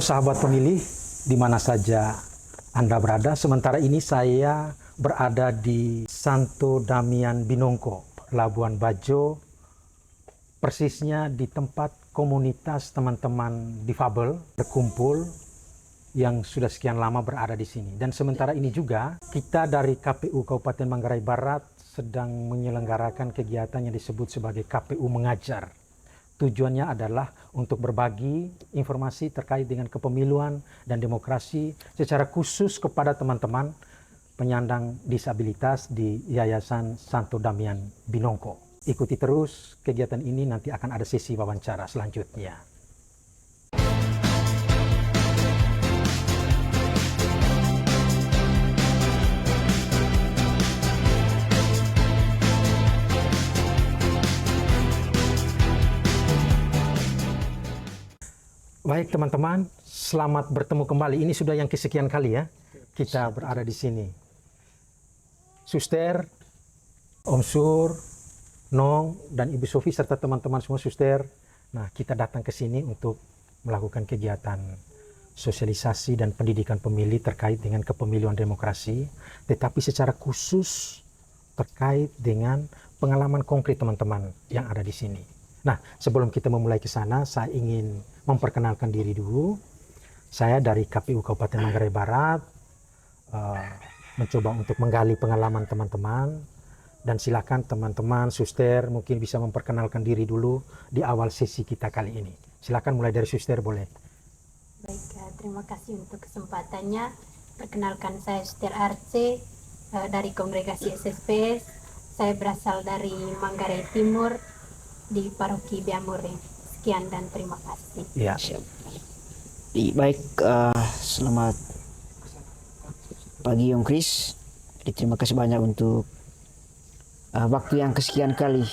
sahabat pemilih, di mana saja Anda berada. Sementara ini saya berada di Santo Damian Binongko, Labuan Bajo, persisnya di tempat komunitas teman-teman difabel berkumpul yang sudah sekian lama berada di sini. Dan sementara ini juga kita dari KPU Kabupaten Manggarai Barat sedang menyelenggarakan kegiatan yang disebut sebagai KPU Mengajar. Tujuannya adalah untuk berbagi informasi terkait dengan kepemiluan dan demokrasi secara khusus kepada teman-teman penyandang disabilitas di Yayasan Santo Damian Binongko. Ikuti terus kegiatan ini, nanti akan ada sesi wawancara selanjutnya. Baik teman-teman, selamat bertemu kembali. Ini sudah yang kesekian kali ya kita berada di sini. Suster, Om Sur, Nong, dan Ibu Sofi serta teman-teman semua suster. Nah, kita datang ke sini untuk melakukan kegiatan sosialisasi dan pendidikan pemilih terkait dengan kepemiluan demokrasi, tetapi secara khusus terkait dengan pengalaman konkret teman-teman yang ada di sini. Nah, sebelum kita memulai ke sana, saya ingin memperkenalkan diri dulu. Saya dari KPU Kabupaten Manggarai Barat, mencoba untuk menggali pengalaman teman-teman. Dan silakan teman-teman, suster, mungkin bisa memperkenalkan diri dulu di awal sesi kita kali ini. Silakan mulai dari suster, boleh. Baik, terima kasih untuk kesempatannya. Perkenalkan, saya Suster Arce dari Kongregasi SSPS. Saya berasal dari Manggarai Timur di Paroki Biamure. Sekian dan terima kasih. Ya. Baik, selamat pagi Om Kris. Terima kasih banyak untuk waktu yang kesekian kali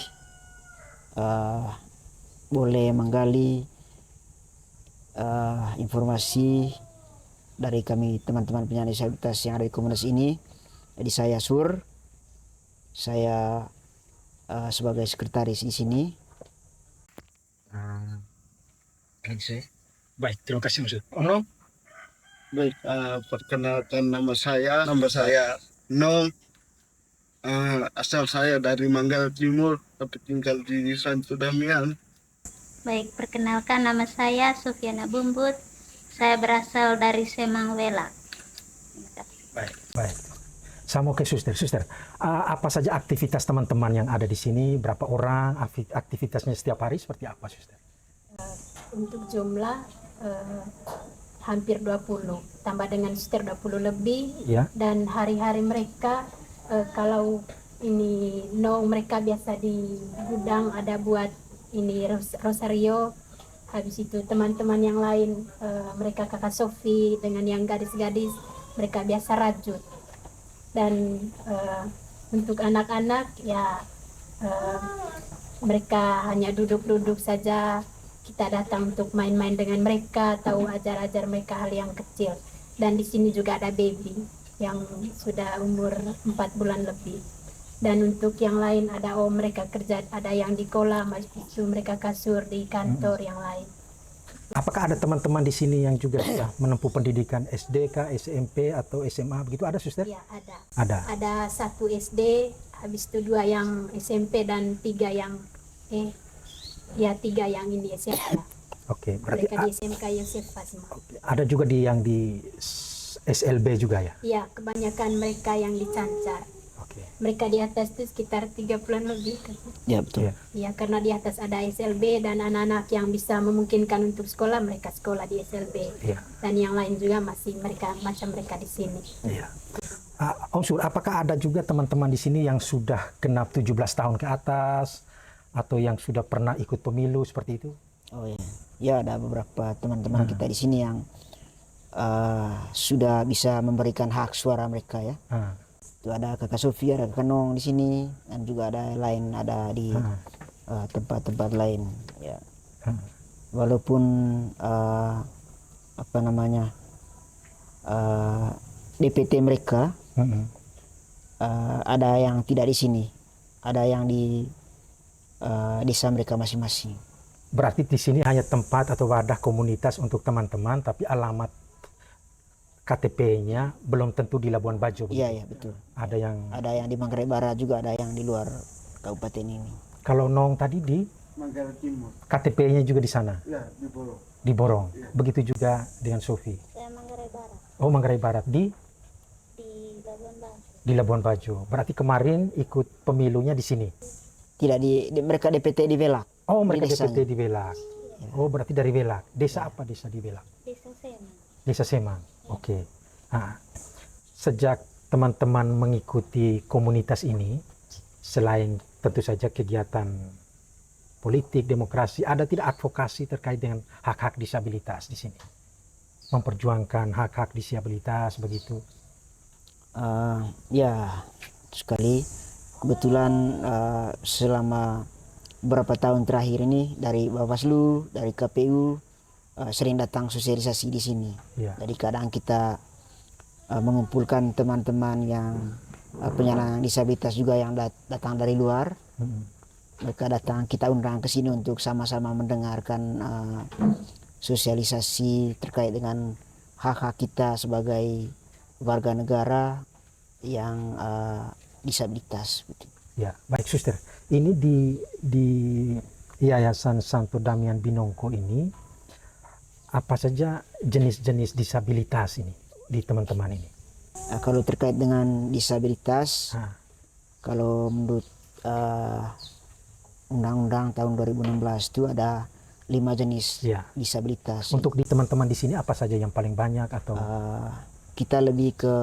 boleh menggali informasi dari kami teman-teman penyandang disabilitas yang ada di komunitas ini. Jadi saya Sur, saya sebagai sekretaris di sini. Baik, terima kasih Mas. Ono? Baik, perkenalkan nama saya Nong. Asal saya dari Manggarai Timur, tapi tinggal di Santo Damian. Baik, perkenalkan nama saya Sufiana Bumbut. Saya berasal dari Semangwela. Baik. Saya mau ke suster. Suster, apa saja aktivitas teman-teman yang ada di sini? Berapa orang? Aktivitasnya setiap hari seperti apa, suster? Untuk jumlah hampir 20, tambah dengan suster 20 lebih. Ya. Dan hari-hari mereka, kalau ini mereka biasa di gudang ada buat ini rosario. Habis itu teman-teman yang lain, mereka kakak Sofi dengan yang gadis-gadis, mereka biasa rajut. Dan untuk anak-anak ya mereka hanya duduk-duduk saja. Kita datang untuk main-main dengan mereka, tahu ajar-ajar mereka hal yang kecil. Dan di sini juga ada baby yang sudah umur 4 bulan lebih. Dan untuk yang lain ada mereka kerja, ada yang di kolam, itu mereka kasur di kantor yang lain. Apakah ada teman-teman di sini yang juga sudah menempuh pendidikan SD, SMP atau SMA begitu, ada suster? Ya, ada. Ada. Ada 1 SD, habis itu 2 yang SMP dan 3 yang 3 yang ini SMA. Oke, berarti mereka di SMK Yosef Fasma. ada juga yang di SLB juga ya? Iya, kebanyakan mereka yang di Cancar. Oke. Mereka di atas itu sekitar 30-an lebih. Ya betul. Iya, karena di atas ada SLB dan anak-anak yang bisa memungkinkan untuk sekolah, mereka sekolah di SLB. Iya. Dan yang lain juga masih mereka di sini. Iya. Om Sur, apakah ada juga teman-teman di sini yang sudah genap 17 tahun ke atas atau yang sudah pernah ikut pemilu seperti itu? Oh ya, ya ada beberapa teman-teman kita di sini yang sudah bisa memberikan hak suara mereka ya. Itu ada kakak Sofi, ada kakak Nong di sini, dan juga ada lain ada di tempat-tempat lain ya. Walaupun DPT mereka ada yang tidak di sini, ada yang di desa mereka masing-masing. Berarti di sini hanya tempat atau wadah komunitas untuk teman-teman, tapi alamat KTP-nya belum tentu di Labuan Bajo. Iya, iya betul. Ada yang Ada yang di Manggarai Barat juga, ada yang di luar kabupaten ini. kalau Nong tadi di Manggarai Timur. KTP-nya juga di sana, Ya, di Borong. di Borong. Begitu juga dengan Sofi. Saya Manggarai Barat Oh, Manggarai Barat di di Labuan Bajo. Labuan Bajo. Berarti kemarin ikut pemilunya di sini. Tidak mereka DPT di Velak. Oh, mereka Di desanya. DPT di Belak. Oh, berarti dari Belak. Desa apa desa di Belak? Desa Semang. Desa Semang. Oke. Nah, sejak teman-teman mengikuti komunitas ini, selain tentu saja kegiatan politik, demokrasi, ada tidak advokasi terkait dengan hak-hak disabilitas di sini? Memperjuangkan hak-hak disabilitas begitu. Ya, sekali kebetulan selama beberapa tahun terakhir ini dari Bawaslu, dari KPU sering datang sosialisasi di sini. Ya. Jadi kadang kita mengumpulkan teman-teman yang penyandang disabilitas juga yang datang dari luar. Mereka datang, kita undang ke sini untuk sama-sama mendengarkan sosialisasi terkait dengan hak-hak kita sebagai warga negara yang disabilitas. Ya, baik Suster. Ini di Yayasan Santo Damian Binongko ini apa saja jenis-jenis disabilitas ini di teman-teman ini? Kalau terkait dengan disabilitas, Ah, kalau menurut Undang-Undang tahun 2016 itu ada 5 jenis ya. disabilitas. Untuk di teman-teman di sini apa saja yang paling banyak atau Kita lebih ke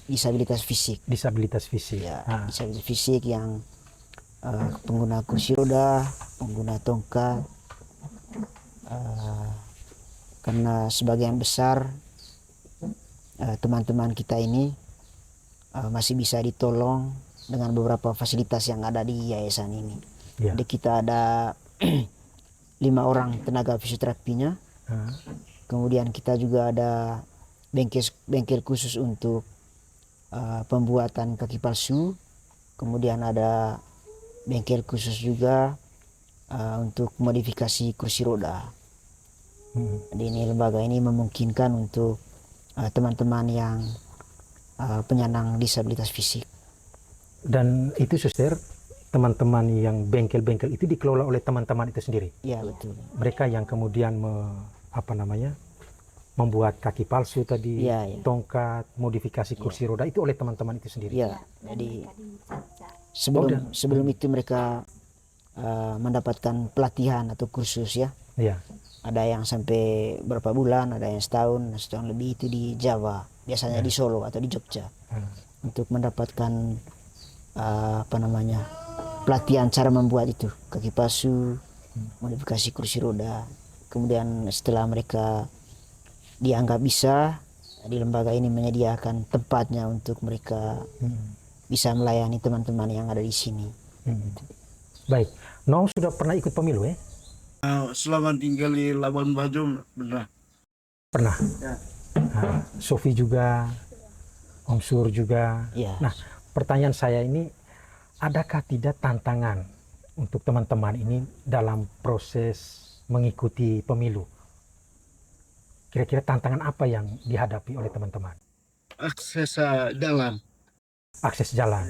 disabilitas fisik. disabilitas fisik? Ya, Ah, disabilitas fisik yang pengguna kursi roda, pengguna tongkat, karena sebagian besar teman-teman kita ini masih bisa ditolong dengan beberapa fasilitas yang ada di yayasan ini. ya. Jadi kita ada 5 orang tenaga fisioterapinya, Ah, kemudian kita juga ada bengkel khusus untuk pembuatan kaki palsu, kemudian ada bengkel khusus juga untuk modifikasi kursi roda. Jadi ini lembaga ini memungkinkan untuk teman-teman yang penyandang disabilitas fisik. Dan itu Suster, teman-teman yang bengkel-bengkel itu dikelola oleh teman-teman itu sendiri. Ya betul. Mereka yang kemudian membuat kaki palsu tadi, Ya, ya. tongkat, modifikasi kursi roda itu oleh teman-teman itu sendiri. Ya, Dan jadi mereka dicacah. sebelum itu mereka mendapatkan pelatihan atau kursus ya. Ya. Ada yang sampai berapa bulan, ada yang setahun lebih itu di Jawa, biasanya di Solo atau di Jogja, untuk mendapatkan pelatihan cara membuat itu kaki palsu, modifikasi kursi roda. Kemudian setelah mereka dianggap bisa, di lembaga ini menyediakan tempatnya untuk mereka bisa melayani teman-teman yang ada di sini. Baik, Nong sudah pernah ikut pemilu ya? Selama tinggal di Labuan Bajo, benar. Pernah. Ya. Nah, Sofi juga, Om Sur juga. Ya. Nah, pertanyaan saya ini, adakah tidak tantangan untuk teman-teman ini dalam proses mengikuti pemilu? Kira-kira tantangan apa yang dihadapi oleh teman-teman? Akses jalan. Akses jalan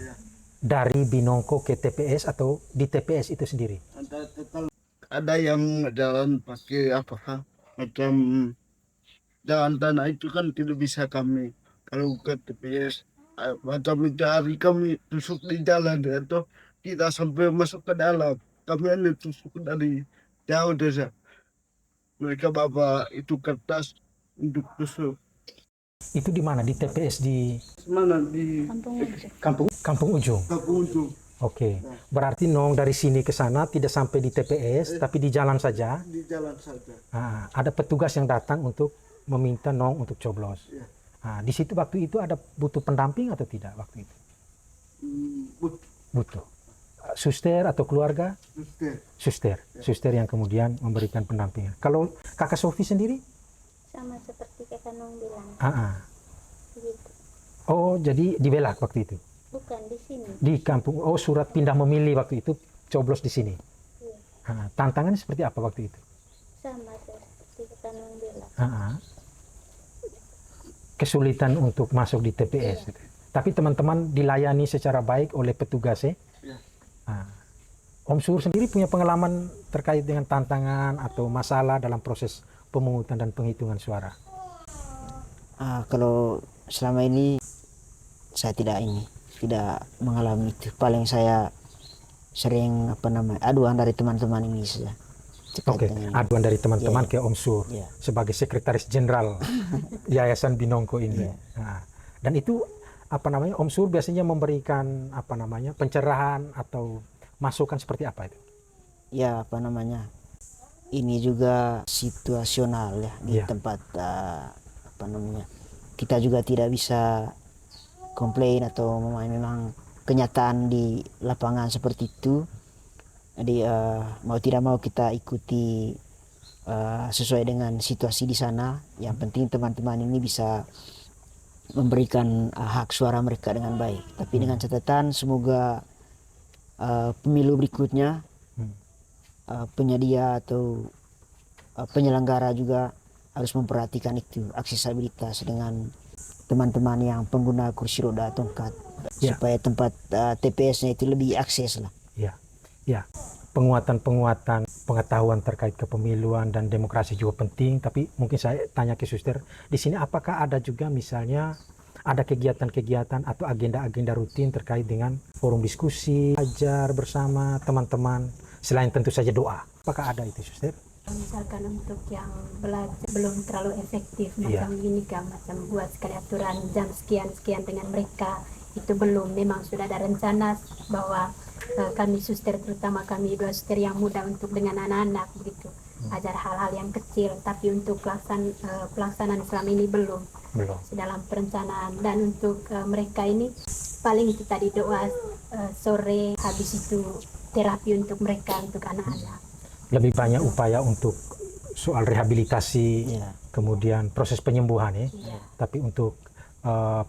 dari Binongko ke TPS atau di TPS itu sendiri? Ada yang jalan pakai macam jalan tanah itu kan tidak bisa kami. Kalau ke TPS macam mencari kami tusuk di jalan atau kita sampai masuk ke dalam. Kami hanya tusuk dari jauh desa. Mereka bawa itu kertas untuk tusuk. Itu di mana? Di TPS di Mana di Kampung Ujung. Kampung Ujung. Oke. Berarti Nong dari sini ke sana tidak sampai di TPS, tapi di jalan saja. Di jalan saja. Nah, ada petugas yang datang untuk meminta Nong untuk coblos. Ya. Nah, di situ waktu itu ada butuh pendamping atau tidak waktu itu? Butuh. Suster atau keluarga? Suster yang kemudian memberikan pendampingan. Kalau kakak Sofi sendiri? Sama seperti kakak Nong bilang. Begitu. Oh, jadi di Belak waktu itu? Bukan di sini. Di kampung. Oh, surat pindah memilih waktu itu coblos di sini. Iya. Tantangannya seperti apa waktu itu? Sama seperti kata Nung bilang. Kesulitan untuk masuk di TPS. Gitu. Tapi teman-teman dilayani secara baik oleh petugas ya? Ya. Om Suhur sendiri punya pengalaman terkait dengan tantangan atau masalah dalam proses pemungutan dan penghitungan suara? Kalau selama ini saya tidak mengalami itu. Paling saya sering aduan dari teman-teman ini saja. Oke, aduan dari teman-teman ke Om Suhur sebagai sekretaris jenderal Yayasan Binongko ini. Dan itu Om Suhur biasanya memberikan pencerahan atau masukan seperti apa itu? Ya ini juga situasional ya di tempat kita juga tidak bisa komplain atau memang kenyataan di lapangan seperti itu. Jadi mau tidak mau kita ikuti sesuai dengan situasi di sana. Yang penting teman-teman ini bisa memberikan hak suara mereka dengan baik. Tapi dengan catatan semoga pemilu berikutnya penyedia atau penyelenggara juga harus memperhatikan itu aksesibilitas dengan teman-teman yang pengguna kursi roda tongkat supaya tempat TPS-nya itu lebih akses lah. Ya, penguatan pengetahuan terkait kepemiluan dan demokrasi juga penting. Tapi mungkin saya tanya ke Suster, di sini apakah ada juga misalnya ada kegiatan-kegiatan atau agenda-agenda rutin terkait dengan forum diskusi, ajar bersama teman-teman, selain tentu saja doa. Apakah ada itu, Suster? Misalkan untuk yang belajar belum terlalu efektif macam ini kan, macam buat sekali aturan jam sekian dengan mereka, itu belum. Memang sudah ada rencana bahwa kami suster, terutama kami 2 suster yang muda, untuk dengan anak-anak begitu ajar hal-hal yang kecil, tapi untuk pelaksanaan selama ini belum dalam perencanaan. Dan untuk mereka ini paling itu tadi doa sore, habis itu terapi untuk mereka, untuk anak-anak. Lebih banyak upaya untuk soal rehabilitasi, kemudian proses penyembuhan tapi untuk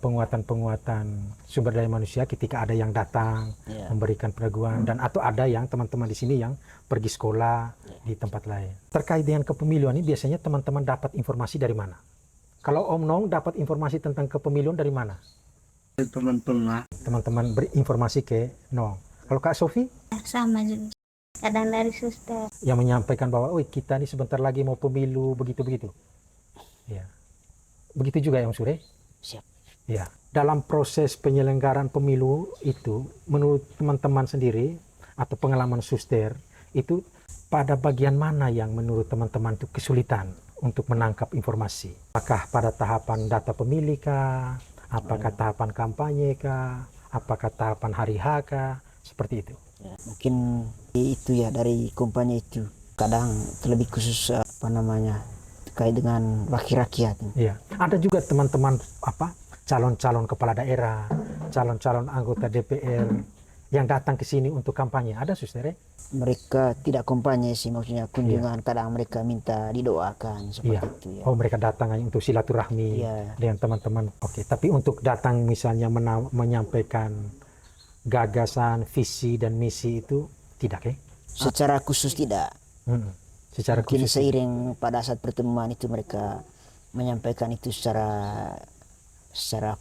penguatan sumber daya manusia ketika ada yang datang memberikan peneguhan, dan atau ada yang teman-teman di sini yang pergi sekolah di tempat lain. Terkait dengan kepemiluan ini biasanya teman-teman dapat informasi dari mana? Kalau Om Nong dapat informasi tentang kepemiluan dari mana? Teman-teman berinformasi ke Nong. Kalau Kak Sofi? Sama juga. Kadang dari suster. Yang menyampaikan bahwa, kita ini sebentar lagi mau pemilu, begitu-begitu. Ya. Begitu juga ya Om Sure? Siap. Ya, dalam proses penyelenggaraan pemilu itu, menurut teman-teman sendiri atau pengalaman suster, itu pada bagian mana yang menurut teman-teman itu kesulitan untuk menangkap informasi? Apakah pada tahapan data pemilih kah? Apakah tahapan kampanye kah? Apakah tahapan hari H kah? Seperti itu. Ya, mungkin itu ya dari kampanye itu. Kadang terlebih khusus terkait dengan wakil rakyat. Iya, ada juga teman-teman calon-calon kepala daerah, calon-calon anggota DPR yang datang ke sini untuk kampanye. Ada suster? Mereka tidak kampanye sih, maksudnya kunjungan. Kadang mereka minta didoakan seperti itu ya. Oh, mereka datang hanya untuk silaturahmi dengan teman-teman. Oke, tapi untuk datang misalnya menyampaikan gagasan, visi dan misi itu tidak ya? Secara khusus tidak. Secara mungkin khusus seiring pada saat pertemuan itu mereka menyampaikan itu secara secara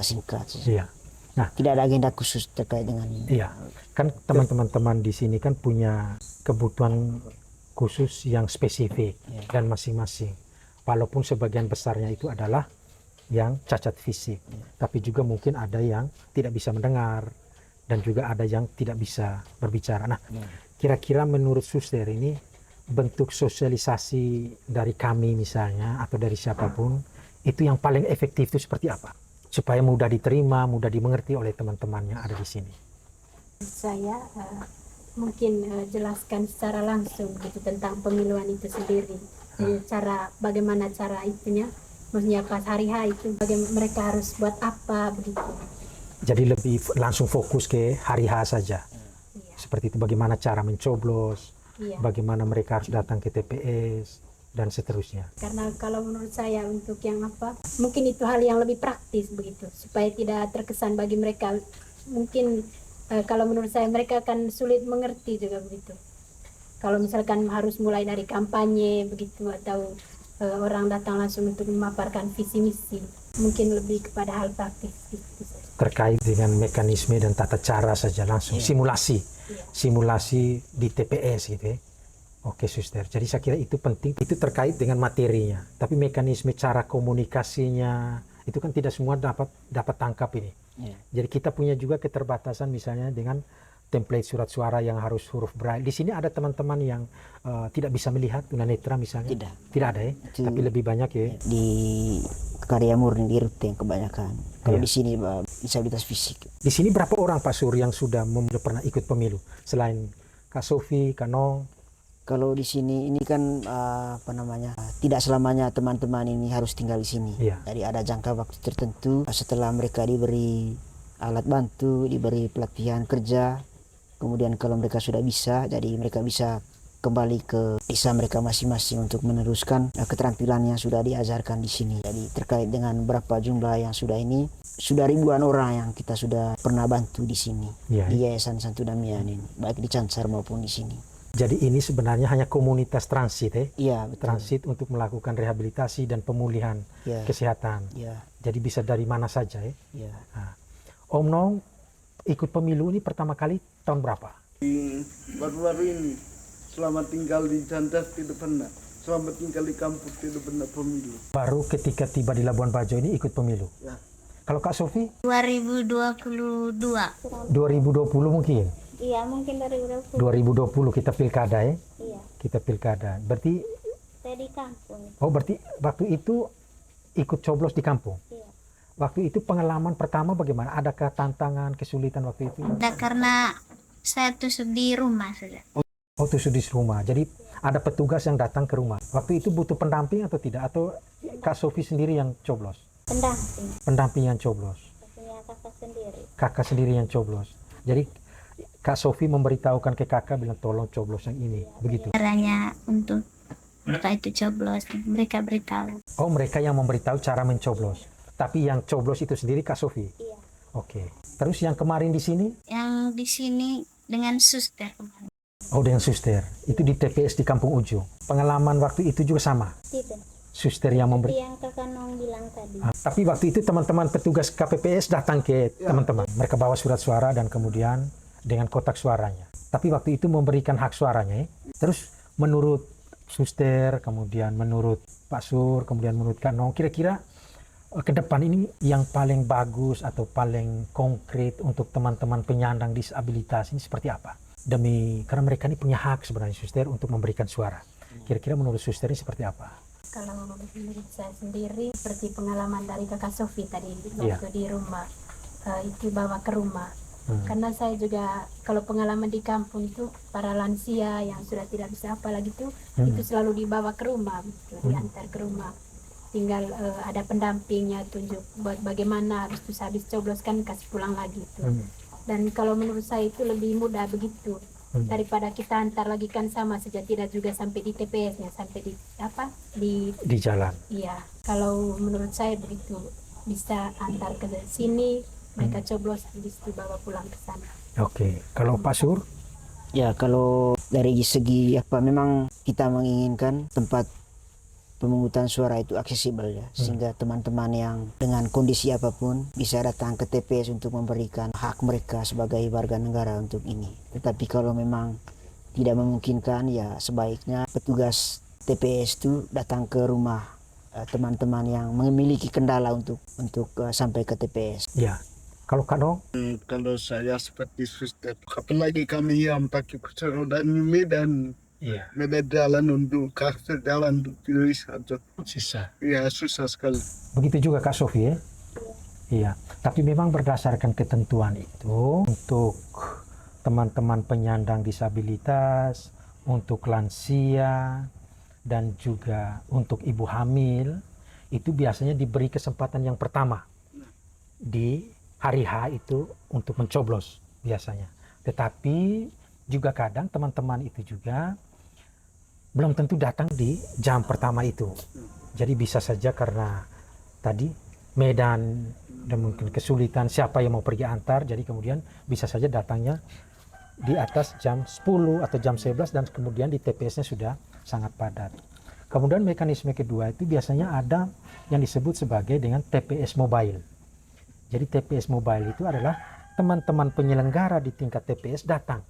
singkat. Iya. Nah, tidak ada agenda khusus terkait dengan ini. Iya. Kan teman-teman di sini kan punya kebutuhan khusus yang spesifik dan masing-masing. Walaupun sebagian besarnya itu adalah yang cacat fisik, tapi juga mungkin ada yang tidak bisa mendengar dan juga ada yang tidak bisa berbicara. Nah, kira-kira menurut suster ini bentuk sosialisasi dari kami misalnya atau dari siapapun itu yang paling efektif itu seperti apa? Supaya mudah diterima, mudah dimengerti oleh teman-teman yang ada di sini. Saya mungkin jelaskan secara langsung gitu tentang pemiluan itu sendiri. Bagaimana cara itunya, maksudnya pas hari H itu bagaimana mereka harus buat apa begitu. Jadi lebih langsung fokus ke hari H saja. Seperti itu, bagaimana cara mencoblos, bagaimana mereka harus datang ke TPS dan seterusnya. Karena kalau menurut saya untuk yang mungkin itu hal yang lebih praktis begitu, supaya tidak terkesan bagi mereka. Mungkin kalau menurut saya mereka akan sulit mengerti juga begitu. Kalau misalkan harus mulai dari kampanye begitu atau orang datang langsung untuk memaparkan visi misi, mungkin lebih kepada hal praktis gitu saja. Terkait dengan mekanisme dan tata cara saja langsung simulasi di TPS gitu ya. Oke suster, jadi saya kira itu penting, itu terkait dengan materinya, tapi mekanisme cara komunikasinya itu kan tidak semua dapat tangkap ini. Jadi kita punya juga keterbatasan misalnya dengan template surat suara yang harus huruf braille. Di sini ada teman-teman yang tidak bisa melihat, tunanetra misalnya? Tidak ada ya, tapi lebih banyak ya. Di karya murni di Rute yang kebanyakan. Kalau di sini disabilitas fisik. Di sini berapa orang Pak Sur yang sudah pernah ikut pemilu selain Kak Sofi, Kak Nong? Kalau di sini ini kan tidak selamanya teman-teman ini harus tinggal di sini. Jadi ada jangka waktu tertentu setelah mereka diberi alat bantu, diberi pelatihan kerja, kemudian kalau mereka sudah bisa, jadi mereka bisa kembali ke desa mereka masing-masing untuk meneruskan keterampilan yang sudah diajarkan di sini. Jadi terkait dengan berapa jumlah yang sudah ini, sudah ribuan orang yang kita sudah pernah bantu di sini, di Yayasan Santo Damian ini, baik di Cansar maupun di sini. Jadi ini sebenarnya hanya komunitas transit ya? Iya, betul. Transit untuk melakukan rehabilitasi dan pemulihan kesehatan. Jadi bisa dari mana saja ya? Nah, Om Nong ikut pemilu ini pertama kali tahun berapa? Baru-baru ini, selama tinggal di Candas tidak pernah, selama tinggal di kampus tidak pernah pemilu. Baru ketika tiba di Labuan Bajo ini ikut pemilu? Ya. Kalau Kak Sofi? 2022. 2020 mungkin? Iya, mungkin 2020. 2020 kita pilkada ya? Iya. Kita pilkada. Berarti? Saya di kampung. Oh berarti waktu itu ikut coblos di kampung? Iya. Waktu itu pengalaman pertama bagaimana? Adakah tantangan, kesulitan waktu itu? Nah, karena saya tusuk di rumah saja. Oh tusuk di rumah. Jadi ada petugas yang datang ke rumah. Waktu itu butuh pendamping atau tidak? Atau Kak Sofi sendiri yang coblos? Pendamping. Pendamping yang coblos? Punya kakak sendiri. Kakak sendiri yang coblos. Jadi Kak Sofi memberitahukan ke kakak bilang tolong coblos yang ini, begitu? Caranya untuk apa itu coblos, mereka beritahu. Oh mereka yang memberitahu cara mencoblos. Tapi yang coblos itu sendiri Kak Sofi? Iya. Oke. Terus yang kemarin di sini? Yang di sini dengan suster kemarin. Oh dengan suster. Itu di TPS di Kampung Ujung. Pengalaman waktu itu juga sama? Tidak. Suster yang memberi. Yang kakak Nong bilang tadi. Tapi waktu itu teman-teman petugas KPPS datang ke teman-teman. Mereka bawa surat suara dan kemudian dengan kotak suaranya. Tapi waktu itu memberikan hak suaranya ya. Terus menurut suster, kemudian menurut Pak Sur, kemudian menurut Kak Nong, kira-kira ke depan ini yang paling bagus atau paling konkret untuk teman-teman penyandang disabilitas ini seperti apa? Karena mereka ini punya hak sebenarnya suster untuk memberikan suara. Kira-kira menurut suster ini seperti apa? Kalau menurut saya sendiri seperti pengalaman dari Kakak Sofi tadi waktu di rumah, itu bawa ke rumah. Karena saya juga kalau pengalaman di kampung itu para lansia yang sudah tidak bisa apa lagi itu selalu dibawa ke rumah, diantar ke rumah. Tinggal ada pendampingnya, tunjuk bagaimana habis coblos kan kasih pulang lagi itu. Dan kalau menurut saya itu lebih mudah begitu daripada kita antar lagi kan sama saja, tidak juga sampai di TPS-nya, sampai di jalan. Iya, kalau menurut saya begitu, bisa antar ke sini. Mereka coblos habis dibawa pulang ke sana. Oke. Kalau Pak Sur? Ya kalau dari segi memang kita menginginkan tempat pemungutan suara itu aksesibel ya, sehingga teman-teman yang dengan kondisi apapun bisa datang ke TPS untuk memberikan hak mereka sebagai warga negara untuk ini. Tetapi kalau memang tidak memungkinkan ya sebaiknya petugas TPS itu datang ke rumah teman-teman yang memiliki kendala untuk sampai ke TPS. Ya. Kalau Kak Nong? Kalau saya seperti suster, apalagi kami yang pakai kursi roda ini Medan jalan untuk akses jalan untuk tulis atau susah. Ya susah sekali. Begitu juga Kak Sofi ya? Iya. Tapi memang berdasarkan ketentuan itu untuk teman-teman penyandang disabilitas, untuk lansia, dan juga untuk ibu hamil itu biasanya diberi kesempatan yang pertama di hari H itu untuk mencoblos biasanya. Tetapi juga kadang teman-teman itu juga belum tentu datang di jam pertama itu. Jadi bisa saja karena tadi medan dan mungkin kesulitan siapa yang mau pergi antar, jadi kemudian bisa saja datangnya di atas jam 10 atau jam 11 dan kemudian di TPS-nya sudah sangat padat. Kemudian mekanisme kedua itu biasanya ada yang disebut sebagai dengan TPS mobile. Jadi TPS mobile itu adalah teman-teman penyelenggara di tingkat TPS datang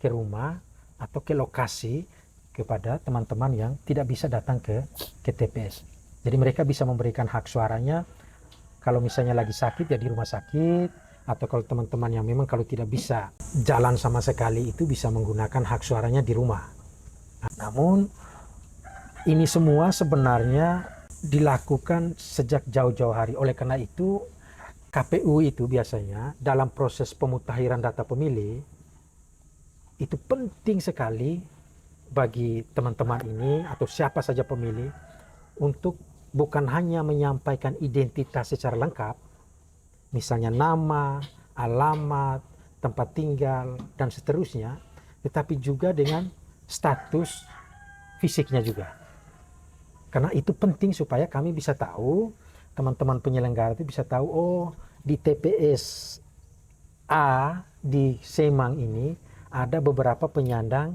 ke rumah atau ke lokasi kepada teman-teman yang tidak bisa datang ke TPS. Jadi mereka bisa memberikan hak suaranya kalau misalnya lagi sakit ya di rumah sakit, atau kalau teman-teman yang memang kalau tidak bisa jalan sama sekali itu bisa menggunakan hak suaranya di rumah. Nah, namun ini semua sebenarnya dilakukan sejak jauh-jauh hari. Oleh karena itu KPU itu biasanya dalam proses pemutakhiran data pemilih itu penting sekali bagi teman-teman ini atau siapa saja pemilih untuk bukan hanya menyampaikan identitas secara lengkap, misalnya nama, alamat, tempat tinggal, dan seterusnya, tetapi juga dengan status fisiknya juga. Karena itu penting supaya kami bisa tahu, teman-teman penyelenggara itu bisa tahu, oh di TPS A di Semang ini ada beberapa penyandang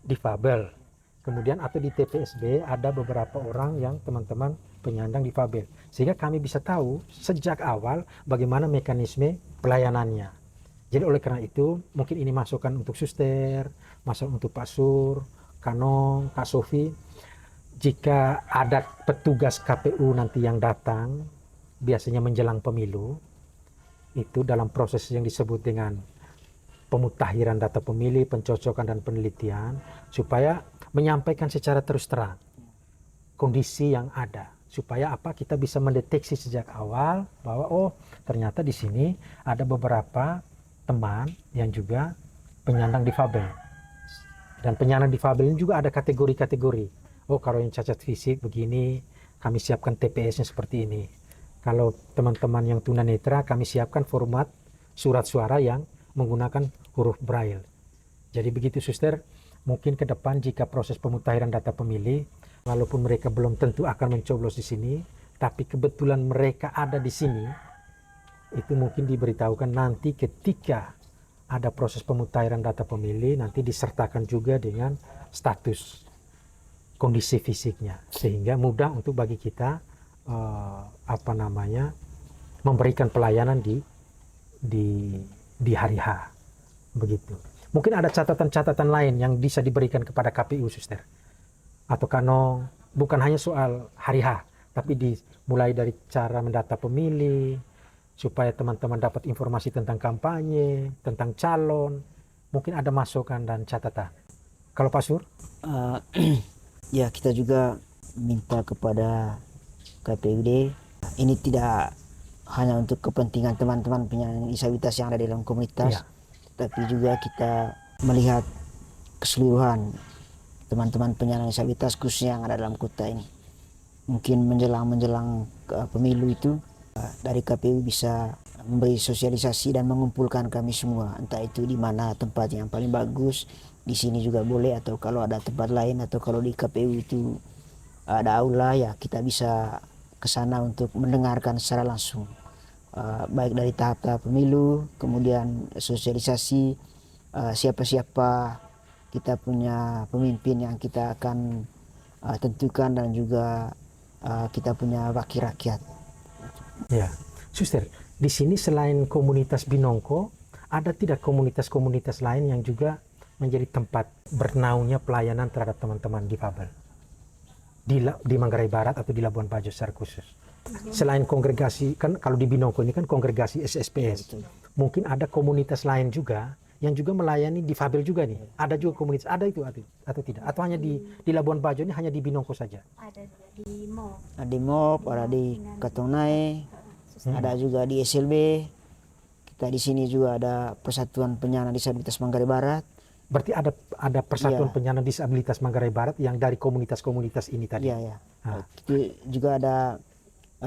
difabel. Kemudian atau di TPS B ada beberapa orang yang teman-teman penyandang difabel. Sehingga kami bisa tahu sejak awal bagaimana mekanisme pelayanannya. Jadi oleh karena itu mungkin ini masukan untuk Suster, masukan untuk Pak Sur, Kanong, Kak Sofi. Jika ada petugas KPU nanti yang datang, biasanya menjelang pemilu, itu dalam proses yang disebut dengan pemutakhiran data pemilih, pencocokan dan penelitian, supaya menyampaikan secara terus terang kondisi yang ada, supaya apa kita bisa mendeteksi sejak awal bahwa oh ternyata di sini ada beberapa teman yang juga penyandang difabel, dan penyandang difabel ini juga ada kategori-kategori. Oh kalau yang cacat fisik begini, kami siapkan TPS-nya seperti ini. Kalau teman-teman yang tunanetra, kami siapkan format surat suara yang menggunakan huruf braille. Jadi begitu Suster, mungkin ke depan jika proses pemutakhiran data pemilih, walaupun mereka belum tentu akan mencoblos di sini, tapi kebetulan mereka ada di sini, itu mungkin diberitahukan nanti ketika ada proses pemutakhiran data pemilih, nanti disertakan juga dengan status kondisi fisiknya, sehingga mudah untuk bagi kita memberikan pelayanan di hari H, begitu. Mungkin ada catatan-catatan lain yang bisa diberikan kepada KPU, Suster atau Kanong, bukan hanya soal hari H, tapi mulai dari cara mendata pemilih, supaya teman-teman dapat informasi tentang kampanye, tentang calon, mungkin ada masukan dan catatan. Kalau Pak Sur? Ya, kita juga minta kepada KPUD, ini tidak hanya untuk kepentingan teman-teman penyandang disabilitas yang ada di dalam komunitas, Ya. tapi juga kita melihat keseluruhan teman-teman penyandang disabilitas khususnya yang ada dalam kota ini. Mungkin menjelang pemilu itu dari KPU bisa memberi sosialisasi dan mengumpulkan kami semua, entah itu di mana tempat yang paling bagus, di sini juga boleh, atau kalau ada tempat lain, atau kalau di KPU itu ada aula, ya kita bisa ke sana untuk mendengarkan secara langsung, baik dari tahap-tahap pemilu, kemudian sosialisasi, siapa-siapa kita punya pemimpin yang kita akan tentukan, dan juga kita punya wakil rakyat. Ya, Suster, di sini selain komunitas Binongko, ada tidak komunitas-komunitas lain yang juga menjadi tempat bernaungnya pelayanan terhadap teman-teman difabel di Manggarai Barat atau di Labuan Bajo secara khusus? Selain kongregasi, kan kalau di Binongko ini kan kongregasi SSPS, mungkin ada komunitas lain juga yang juga melayani difabel juga nih. Ada juga komunitas, ada itu atau tidak? Atau hanya di Labuan Bajo ini hanya di Binongko saja? Ada di MOP. Ada di MOP, ada di Katonai, ada juga di SLB. Kita di sini juga ada Persatuan Penyandang Disabilitas Manggarai Barat. Berarti ada Persatuan Iya. Penyandang Disabilitas Manggarai Barat yang dari komunitas-komunitas ini tadi. Iya, ya. Ah. Itu juga ada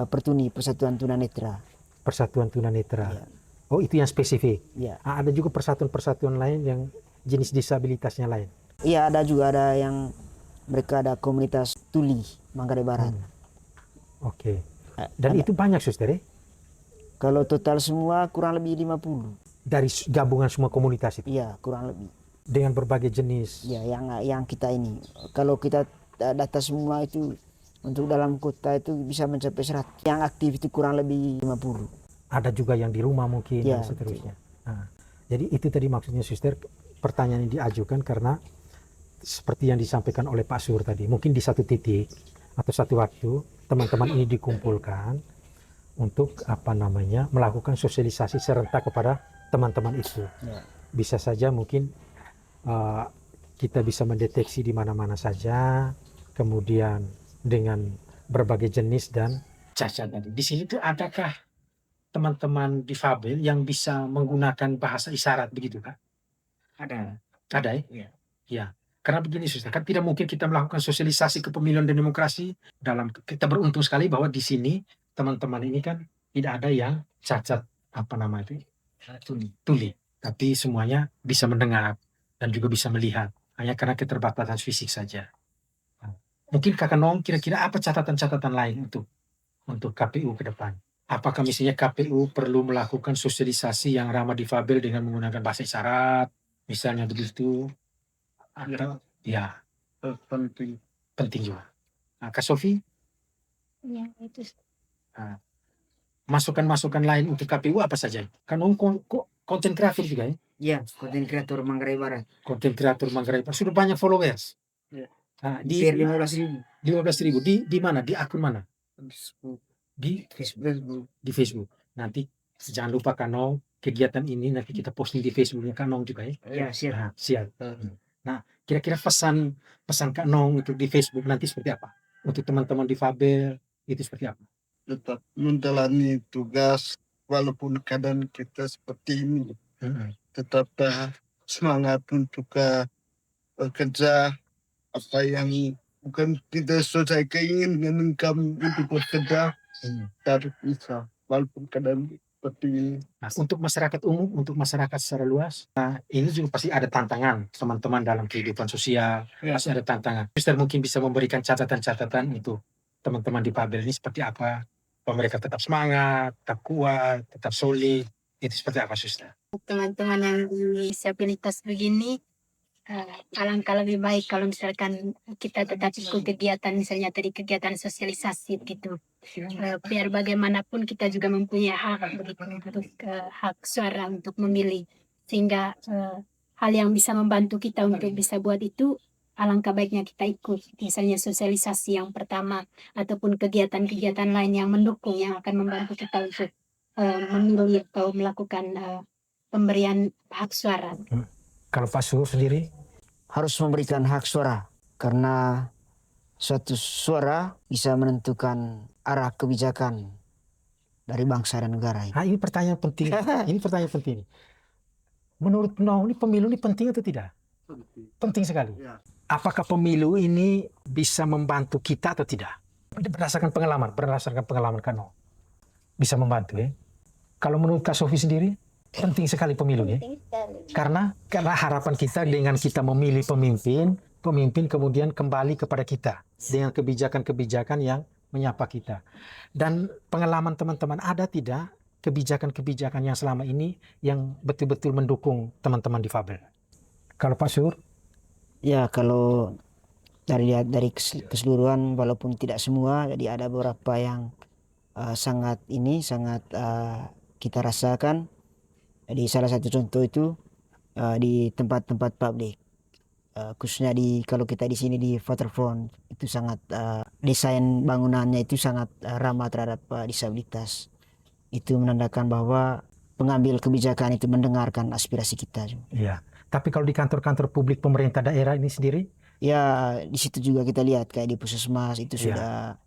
Pertuni, Persatuan Tunanetra. Persatuan Tunanetra. Iya. Oh, itu yang spesifik. Iya. Ada juga persatuan-persatuan lain yang jenis disabilitasnya lain. Iya, ada juga, ada yang mereka ada komunitas Tuli Manggarai Barat. Oke. Dan itu banyak, Suster ya? Kalau total semua kurang lebih 50. dari gabungan semua komunitas itu Iya, kurang lebih. dengan berbagai jenis. Ya, yang kita ini, kalau kita data semua itu untuk dalam kota itu bisa mencapai 100. Yang aktif itu kurang lebih 50. Ada juga yang di rumah mungkin Ya, dan seterusnya. Nah, jadi itu tadi maksudnya Suster, pertanyaan yang diajukan karena seperti yang disampaikan oleh Pak Sur tadi, mungkin di satu titik atau satu waktu teman-teman ini dikumpulkan untuk melakukan sosialisasi serentak kepada teman-teman itu. Ya. Bisa saja mungkin kita bisa mendeteksi di mana-mana saja, kemudian dengan berbagai jenis dan cacat tadi. Di sini tuh adakah teman-teman difabel yang bisa menggunakan bahasa isyarat begitu Kak? Ada. Ada ya? Iya. Ya. Karena begini Suster, kan tidak mungkin kita melakukan sosialisasi kepemiluan dan demokrasi kita beruntung sekali bahwa di sini teman-teman ini kan tidak ada yang cacat tuli, tapi semuanya bisa mendengar dan juga bisa melihat, hanya karena keterbatasan fisik saja. Mungkin Kakak Nong kira-kira apa catatan-catatan lain untuk KPU ke depan? Apakah misalnya KPU perlu melakukan sosialisasi yang ramah difabel dengan menggunakan bahasa isyarat, misalnya begitu? Atau ya penting juga. Nah, Kak Sofi, Ya, itu. masukan-masukan lain untuk KPU apa saja? Kan konten kreator juga ya? Ya, konten kreator Manggarai Barat. Konten kreator Manggarai Barat sudah banyak followers. Ya. Nah, Di 15.000. 15.000 di mana? Di akun mana? Di Facebook. di Facebook. Nanti jangan lupa Kanong, kegiatan ini nanti kita posting di Facebooknya Kanong juga ya. Ya, siap. Nah, siap. Nah, kira-kira pesan Kanong untuk di Facebook nanti seperti apa? Untuk teman-teman difabel itu seperti apa? Tetap menjalani tugas walaupun keadaan kita seperti ini. Tetap semangat untuk bekerja apa yang bukan tidak sesuai keinginan kami untuk bekerja harus bisa walaupun keadaan seperti ini. Nah, untuk masyarakat umum, untuk masyarakat secara luas, nah, ini juga pasti ada tantangan teman-teman dalam kehidupan sosial, pasti ada tantangan. Mister mungkin bisa memberikan catatan-catatan untuk teman-teman di Pabel ini seperti apa, bahwa mereka tetap semangat, tetap kuat, tetap solid, itu seperti apa Suster? Teman-teman yang disabilitas begini, alangkah lebih baik kalau misalkan kita tetap ikut kegiatan, misalnya tadi kegiatan sosialisasi gitu. Biar bagaimanapun kita juga mempunyai hak begitu, untuk hak suara untuk memilih, sehingga hal yang bisa membantu kita untuk bisa buat itu, alangkah baiknya kita ikut, misalnya sosialisasi yang pertama ataupun kegiatan-kegiatan lain yang mendukung, yang akan membantu kita untuk memilih atau melakukan pemberian hak suara. Kalau Pak Sur sendiri? Harus memberikan hak suara karena suatu suara bisa menentukan arah kebijakan dari bangsa dan negara. Nah, ini pertanyaan penting. Ini pertanyaan penting. Menurut Nong, ini pemilu ini penting atau tidak? Penting sekali. Ya. Apakah pemilu ini bisa membantu kita atau tidak? Berdasarkan pengalaman Kak Nong. Bisa membantu ya. Kalau menurut Kak Sofi sendiri, penting sekali pemilu ya. Penting sekali. Karena harapan kita dengan kita memilih pemimpin kemudian kembali kepada kita dengan kebijakan-kebijakan yang menyapa kita. Dan pengalaman teman-teman, ada tidak kebijakan-kebijakan yang selama ini yang betul-betul mendukung teman-teman difabel? Kalau Pak Sur? Ya, kalau dari keseluruhan walaupun tidak semua, jadi ada beberapa yang sangat kita rasakan. Jadi salah satu contoh itu di tempat-tempat publik, khususnya kalau kita di sini di Waterfront itu sangat desain bangunannya itu sangat ramah terhadap disabilitas. Itu menandakan bahwa pengambil kebijakan itu mendengarkan aspirasi kita. Iya. Tapi kalau di kantor-kantor publik pemerintah daerah ini sendiri? Ya, di situ juga kita lihat kayak di Puskesmas itu sudah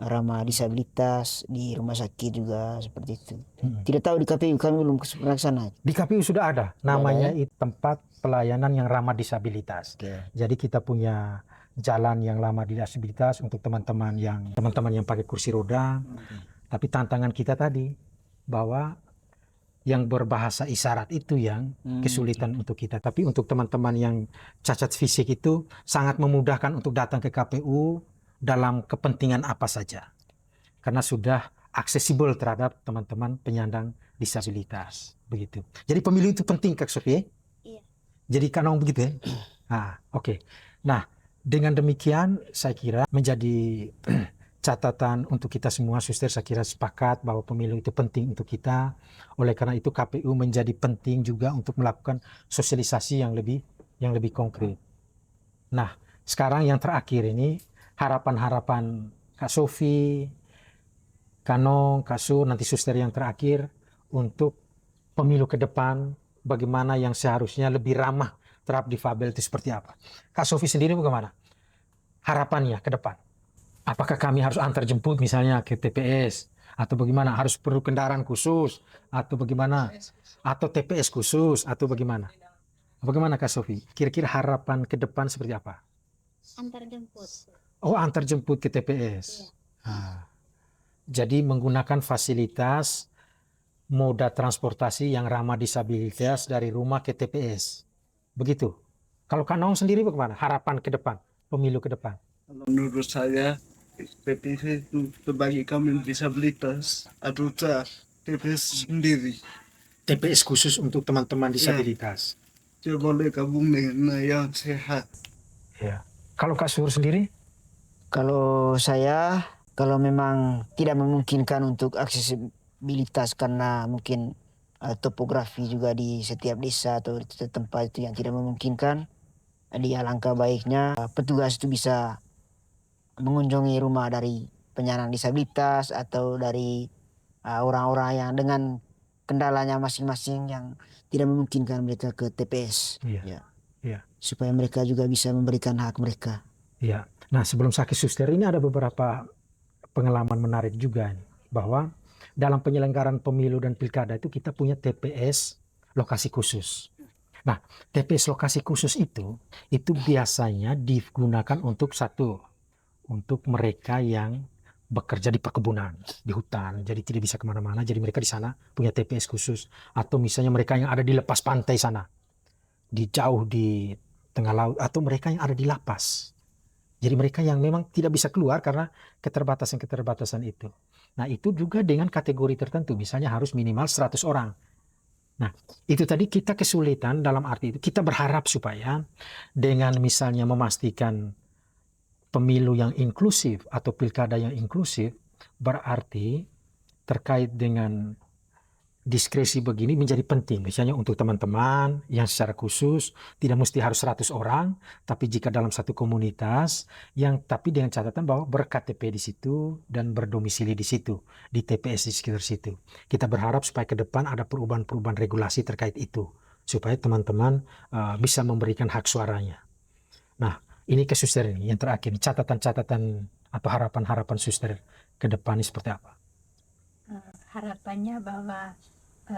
ramah disabilitas, di rumah sakit juga seperti itu. Tidak tahu di KPU, kami belum pernah ke sana. Di KPU sudah ada, namanya itu tempat pelayanan yang ramah disabilitas. Jadi kita punya jalan yang ramah disabilitas untuk teman-teman yang pakai kursi roda. Tapi tantangan kita tadi bahwa yang berbahasa isyarat itu yang kesulitan untuk kita. Tapi untuk teman-teman yang cacat fisik itu sangat memudahkan untuk datang ke KPU dalam kepentingan apa saja. Karena sudah aksesibel terhadap teman-teman penyandang disabilitas. Begitu. Jadi pemilu itu penting, Kak Sophie? Iya. Jadi Kanong begitu ya? Oke. Nah, dengan demikian saya kira menjadi catatan untuk kita semua, suster, saya kira sepakat bahwa pemilu itu penting untuk kita. Oleh karena itu KPU menjadi penting juga untuk melakukan sosialisasi yang lebih konkret. Nah, sekarang yang terakhir ini harapan-harapan Kak Sophie, Kanong, Kak Sur, nanti suster yang terakhir untuk pemilu ke depan, bagaimana yang seharusnya lebih ramah terhadap difabel itu seperti apa? Kak Sophie sendiri bagaimana? Harapannya ke depan? Apakah kami harus antar jemput misalnya ke TPS? Atau bagaimana? Harus perlu kendaraan khusus? Atau bagaimana? Atau TPS khusus? Atau bagaimana? Bagaimana Kak Sophie? Kira-kira harapan ke depan seperti apa? Antar jemput. Oh, antar jemput ke TPS. Jadi menggunakan fasilitas moda transportasi yang ramah disabilitas dari rumah ke TPS. Begitu. Kalau Kak Naung sendiri bagaimana? Harapan ke depan, pemilu ke depan. Menurut saya TPS itu bagi kami disabilitas atau TPS sendiri. TPS khusus untuk teman-teman disabilitas. Dia boleh gabung dengan yang sehat. Ya. Kalau Kak Sur sendiri? Kalau saya, kalau memang tidak memungkinkan untuk aksesibilitas karena mungkin topografi juga di setiap desa atau di setiap tempat itu yang tidak memungkinkan, di alangkah baiknya petugas itu bisa mengunjungi rumah dari penyandang disabilitas atau dari orang-orang yang dengan kendalanya masing-masing yang tidak memungkinkan mereka ke TPS. Iya. Iya. Supaya mereka juga bisa memberikan hak mereka. Ya. Nah, sebelum saya ke suster ini ada beberapa pengalaman menarik juga nih, bahwa dalam penyelenggaraan pemilu dan pilkada itu kita punya TPS lokasi khusus. Nah, TPS lokasi khusus itu biasanya digunakan untuk untuk mereka yang bekerja di perkebunan, di hutan, jadi tidak bisa kemana-mana, jadi mereka di sana punya TPS khusus. Atau misalnya mereka yang ada di lepas pantai sana, jauh di tengah laut, atau mereka yang ada di lapas. Jadi mereka yang memang tidak bisa keluar karena keterbatasan-keterbatasan itu. Nah, itu juga dengan kategori tertentu, misalnya harus minimal 100 orang. Nah, itu tadi kita kesulitan dalam arti itu. Kita berharap supaya dengan misalnya memastikan pemilu yang inklusif atau pilkada yang inklusif, berarti terkait dengan diskresi begini menjadi penting. Misalnya untuk teman-teman yang secara khusus tidak mesti harus 100 orang, tapi jika dalam satu komunitas yang tapi dengan catatan bahwa ber-KTP di situ dan berdomisili di situ, di TPS di sekitar situ. Kita berharap supaya ke depan ada perubahan-perubahan regulasi terkait itu, supaya teman-teman bisa memberikan hak suaranya. Nah, ini ke suster ini yang terakhir, catatan-catatan atau harapan-harapan suster ke depan ini seperti apa? Harapannya bahwa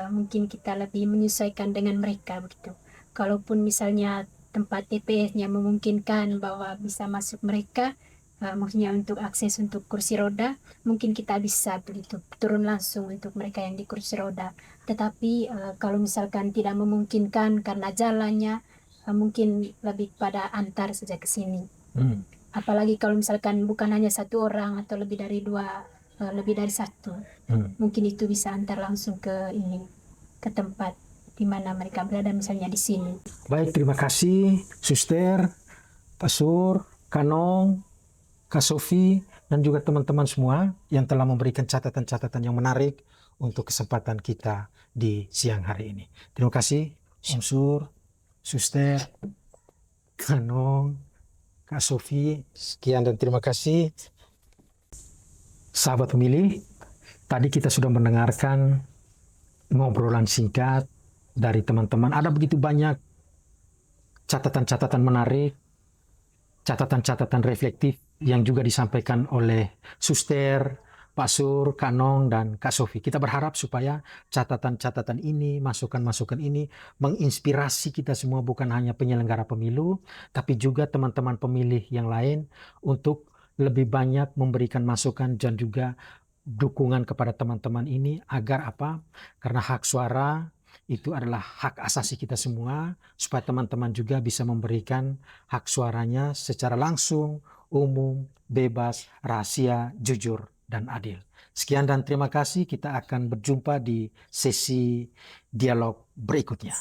mungkin kita lebih menyesuaikan dengan mereka begitu. Kalaupun misalnya tempat TPS-nya memungkinkan bahwa bisa masuk mereka, maksudnya untuk akses untuk kursi roda, mungkin kita bisa begitu turun langsung untuk mereka yang di kursi roda. Tetapi kalau misalkan tidak memungkinkan karena jalannya, mungkin lebih pada antar saja ke sini. Apalagi kalau misalkan bukan hanya satu orang atau lebih dari dua, lebih dari satu, mungkin itu bisa antar langsung ke tempat di mana mereka berada, misalnya di sini. Baik, terima kasih Suster, Pak Sur, Kanong, Kak Sophie, dan juga teman-teman semua yang telah memberikan catatan-catatan yang menarik untuk kesempatan kita di siang hari ini. Terima kasih Om Sur, Suster, Kanong, Kak Sophie. Sekian dan terima kasih. Sahabat pemilih, tadi kita sudah mendengarkan ngobrolan singkat dari teman-teman. Ada begitu banyak catatan-catatan menarik, catatan-catatan reflektif yang juga disampaikan oleh Suster, Pak Sur, Kak Nong, dan Kak Sophie. Kita berharap supaya catatan-catatan ini, masukan-masukan ini menginspirasi kita semua, bukan hanya penyelenggara pemilu, tapi juga teman-teman pemilih yang lain untuk lebih banyak memberikan masukan dan juga dukungan kepada teman-teman ini agar apa? Karena hak suara itu adalah hak asasi kita semua, supaya teman-teman juga bisa memberikan hak suaranya secara langsung, umum, bebas, rahasia, jujur, dan adil. Sekian dan terima kasih. Kita akan berjumpa di sesi dialog berikutnya.